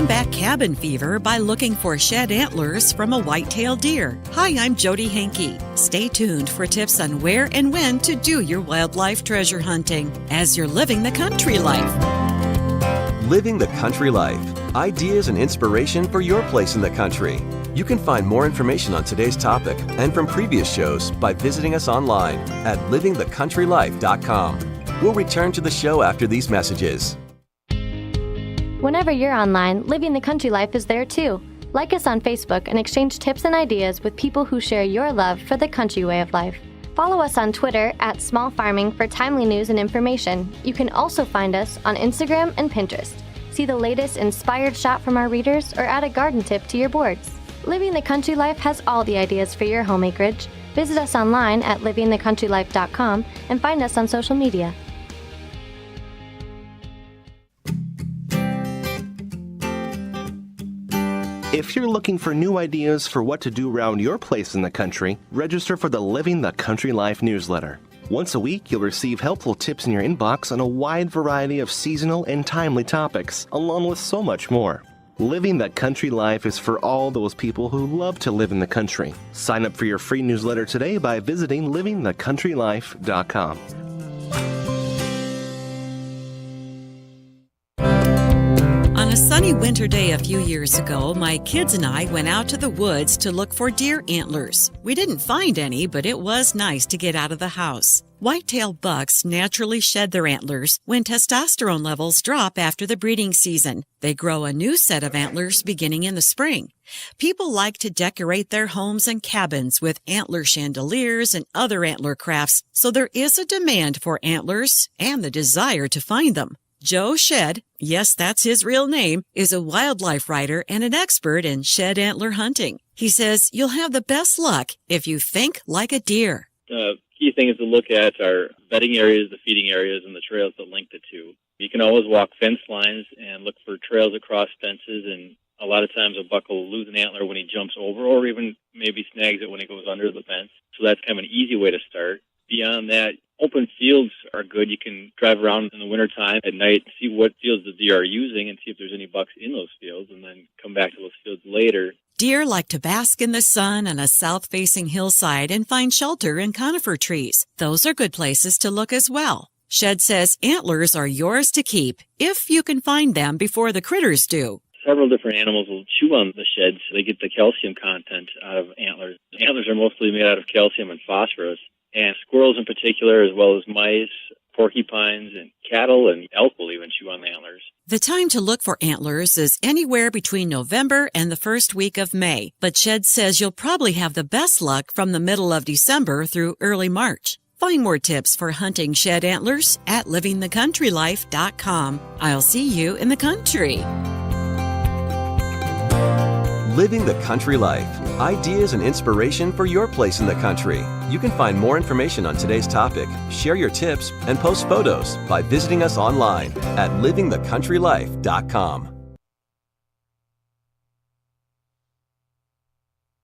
Combat cabin fever by looking for shed antlers from a white-tailed deer. Hi, I'm Jody Hankey. Stay tuned for tips on where and when to do your wildlife treasure hunting as you're living the country life. Living the Country Life. Ideas and inspiration for your place in the country. You can find more information on today's topic and from previous shows by visiting us online at livingthecountrylife.com. We'll return to the show after these messages. Whenever you're online, Living the Country Life is there too. Like us on Facebook and exchange tips and ideas with people who share your love for the country way of life. Follow us on Twitter at Small Farming for timely news and information. You can also find us on Instagram and Pinterest. See the latest inspired shot from our readers or add a garden tip to your boards. Living the Country Life has all the ideas for your home acreage. Visit us online at livingthecountrylife.com and find us on social media. If you're looking for new ideas for what to do around your place in the country, register for the Living the Country Life newsletter. Once a week, you'll receive helpful tips in your inbox on a wide variety of seasonal and timely topics, along with so much more. Living the Country Life is for all those people who love to live in the country. Sign up for your free newsletter today by visiting livingthecountrylife.com. On a sunny winter day a few years ago, my kids and I went out to the woods to look for deer antlers. We didn't find any, but it was nice to get out of the house. White-tailed bucks naturally shed their antlers when testosterone levels drop after the breeding season. They grow a new set of antlers beginning in the spring. People like to decorate their homes and cabins with antler chandeliers and other antler crafts, so there is a demand for antlers and the desire to find them. Joe Shedd, yes, that's his real name, is a wildlife writer and an expert in shed antler hunting. He says you'll have the best luck if you think like a deer. The key things to look at are bedding areas, the feeding areas, and the trails that link the two. You can always walk fence lines and look for trails across fences, and a lot of times a buck will lose an antler when he jumps over or even maybe snags it when he goes under the fence. So that's kind of an easy way to start. Beyond that, open fields are good. You can drive around in the wintertime at night, see what fields the deer are using and see if there's any bucks in those fields, and then come back to those fields later. Deer like to bask in the sun on a south-facing hillside and find shelter in conifer trees. Those are good places to look as well. Shedd says antlers are yours to keep if you can find them before the critters do. Several different animals will chew on the sheds. They get the calcium content out of antlers. Antlers are mostly made out of calcium and phosphorus. And squirrels in particular, as well as mice, porcupines, and cattle and elk will even chew on the antlers. The time to look for antlers is anywhere between November and the first week of May, but Shedd says you'll probably have the best luck from the middle of December through early March. Find more tips for hunting shed antlers at livingthecountrylife.com. I'll see you in the country. Living the Country Life. Ideas and inspiration for your place in the country. You can find more information on today's topic, share your tips, and post photos by visiting us online at livingthecountrylife.com.